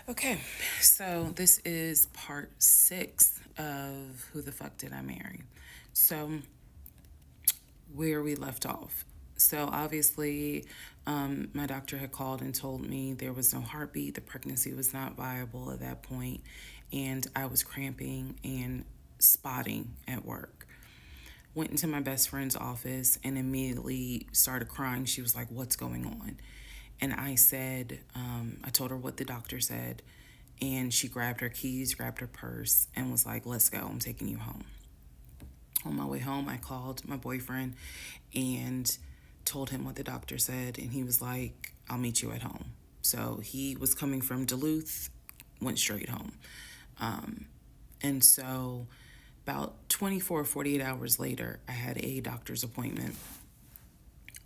Okay, so this is part 6 of Who the Fuck Did I Marry? So, where we left off. So, obviously, my doctor had called and told me there was no heartbeat, the pregnancy was not viable at that point, and I was cramping and spotting at work. Went into my best friend's office and immediately started crying. She was like, "What's going on?" And I said, I told her what the doctor said. And she grabbed her keys, grabbed her purse, and was like, "Let's go. I'm taking you home." On my way home, I called my boyfriend and told him what the doctor said. And he was like, "I'll meet you at home." So he was coming from Duluth, went straight home. And so about 24 or 48 hours later, I had a doctor's appointment.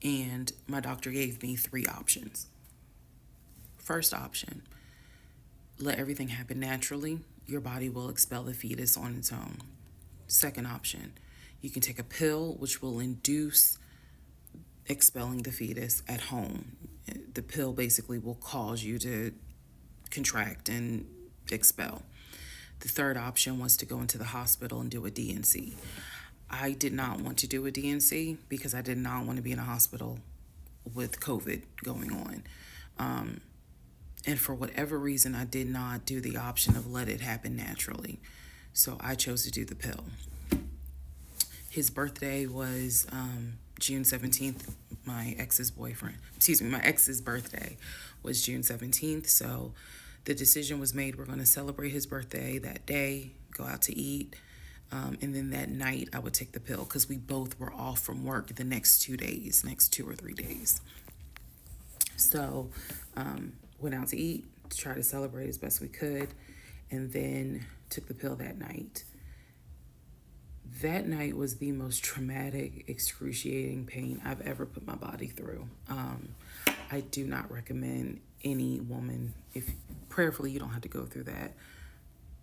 And my doctor gave me 3 options. First option, let everything happen naturally. Your body will expel the fetus on its own. Second option, you can take a pill which will induce expelling the fetus at home. The pill basically will cause you to contract and expel. The third option was to go into the hospital and do a D&C. I did not want to do a D&C because I did not want to be in a hospital with COVID going on. And for whatever reason, I did not do the option of let it happen naturally. So I chose to do the pill. His birthday was June 17th. My ex's birthday was June 17th. So the decision was made, we're going to celebrate his birthday that day, go out to eat. And then that night I would take the pill because we both were off from work the next 2 or 3 days. So went out to eat to try to celebrate as best we could, and then took the pill that night. That night was the most traumatic, excruciating pain I've ever put my body through. I do not recommend any woman, if prayerfully you don't have to go through that,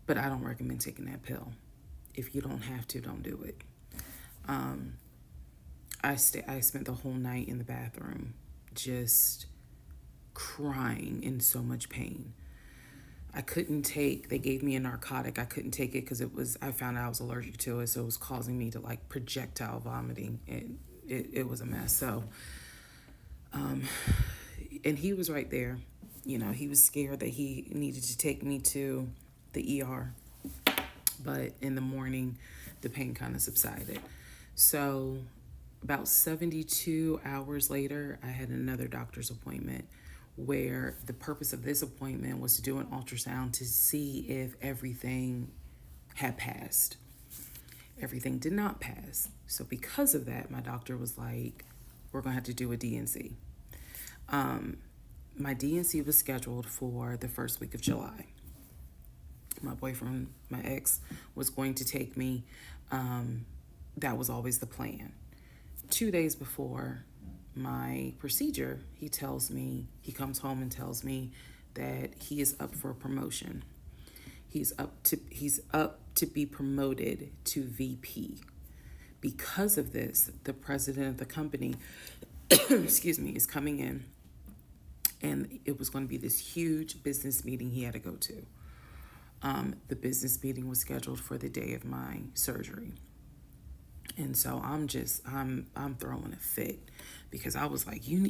but I don't recommend taking that pill. If you don't have to, don't do it. I spent the whole night in the bathroom just crying in so much pain. They gave me a narcotic. I couldn't take it because I found out I was allergic to it. So it was causing me to like projectile vomiting. And it was a mess. So, and he was right there. You know, he was scared that he needed to take me to the ER. But in the morning, the pain kind of subsided. So about 72 hours later, I had another doctor's appointment where the purpose of this appointment was to do an ultrasound to see if everything had passed. Everything did not pass. So because of that, my doctor was like, we're going to have to do a D&C. My D&C was scheduled for the first week of July. My boyfriend, my ex, was going to take me. That was always the plan. 2 days before my procedure, he comes home and tells me that he is up for a promotion. He's up to be promoted to VP. Because of this, the president of the company, is coming in, and it was going to be this huge business meeting he had to go to. The business meeting was scheduled for the day of my surgery. And so I'm throwing a fit because I was like, you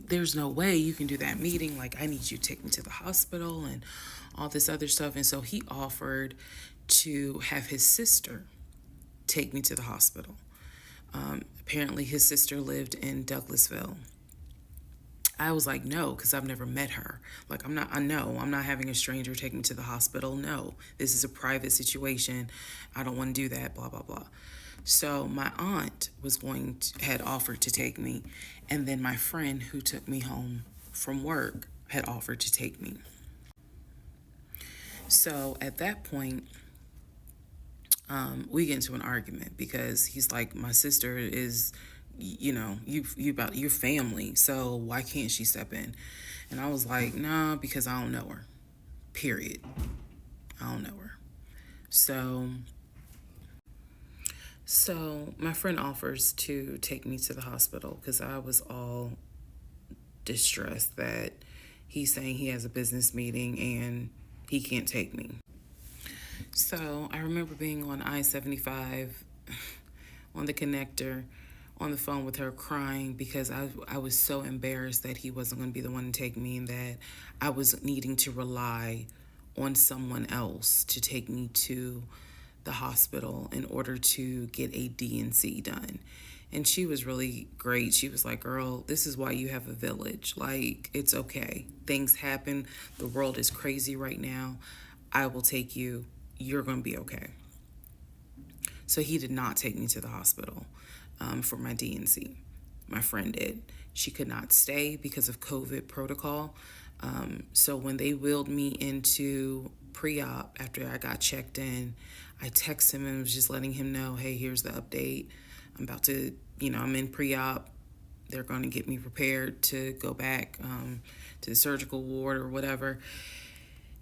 there's no way you can do that meeting. Like, I need you to take me to the hospital and all this other stuff. And so he offered to have his sister take me to the hospital. Apparently his sister lived in Douglasville. I was like, no, because I've never met her. Like, I'm not having a stranger take me to the hospital. No, this is a private situation. I don't want to do that, blah, blah, blah. So my aunt had offered to take me. And then my friend who took me home from work had offered to take me. So at that point, we get into an argument because he's like, my sister is, you about your family, so why can't she step in? And I was like, nah, because I don't know her. Period. I don't know her. So my friend offers to take me to the hospital because I was all distressed that he's saying he has a business meeting and he can't take me. So I remember being on I-75 on the connector on the phone with her crying because I was so embarrassed that he wasn't going to be the one to take me and that I was needing to rely on someone else to take me to the hospital in order to get a D&C done. And she was really great. She was like, girl, this is why you have a village. Like, it's okay. Things happen. The world is crazy right now. I will take you. You're going to be okay. So he did not take me to the hospital for my D&C. My friend did. She could not stay because of COVID protocol. So when they wheeled me into pre-op after I got checked in, I texted him and was just letting him know, hey, here's the update. I'm about to, I'm in pre-op. They're going to get me prepared to go back to the surgical ward or whatever.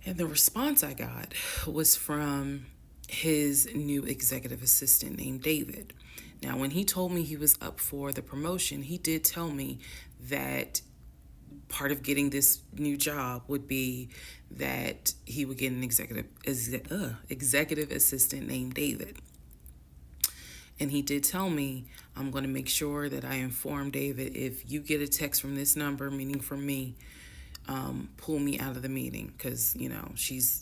And the response I got was from his new executive assistant named David. Now, when he told me he was up for the promotion, he did tell me that part of getting this new job would be that he would get an executive assistant named David. And he did tell me, I'm going to make sure that I inform David if you get a text from this number, meaning from me, pull me out of the meeting because,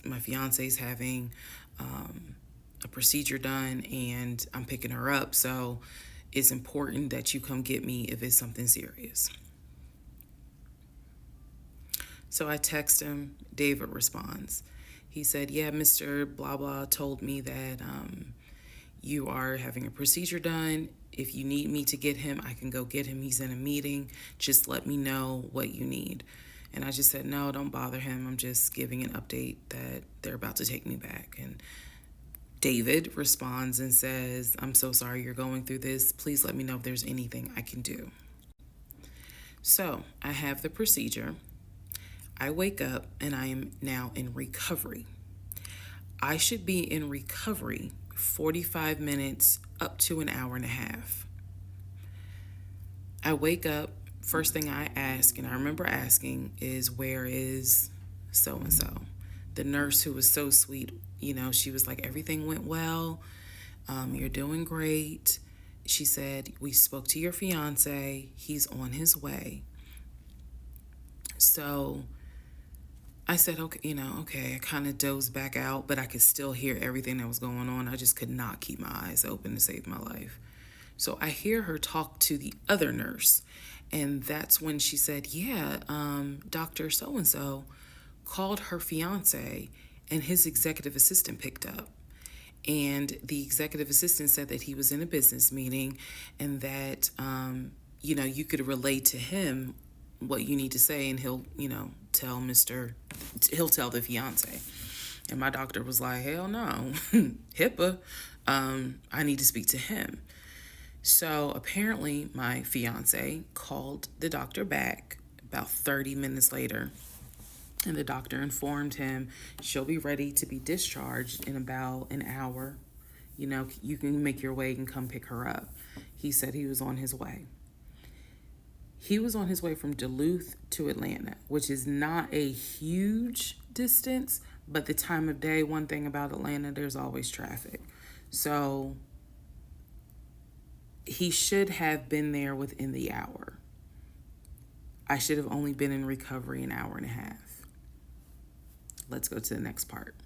my fiance's having a procedure done and I'm picking her up. So it's important that you come get me if it's something serious. So I text him. David responds. He said, yeah, Mr. Blah Blah told me that you are having a procedure done. If you need me to get him, I can go get him. He's in a meeting. Just let me know what you need. And I just said, no, don't bother him. I'm just giving an update that they're about to take me back. And David responds and says, I'm so sorry you're going through this. Please let me know if there's anything I can do. So I have the procedure. I wake up and I am now in recovery. I should be in recovery 45 minutes up to an hour and a half. I wake up, first thing I ask, and I remember asking, is where is so-and-so? The nurse who was so sweet, she was like, everything went well. You're doing great. She said, we spoke to your fiance. He's on his way. So I said, okay, I kind of dozed back out, but I could still hear everything that was going on. I just could not keep my eyes open to save my life. So I hear her talk to the other nurse, and that's when she said, Dr. So-and-so called her fiance, and his executive assistant picked up. And the executive assistant said that he was in a business meeting and that, you could relay to him what you need to say, and he'll tell the fiance. And my doctor was like, hell no, HIPAA, I need to speak to him. So apparently my fiance called the doctor back about 30 minutes later, and the doctor informed him she'll be ready to be discharged in about an hour. You can make your way and come pick her up. He said he was on his way. He was on his way from Duluth to Atlanta, which is not a huge distance, but the time of day, one thing about Atlanta, there's always traffic. So he should have been there within the hour. I should have only been in recovery an hour and a half. Let's go to the next part.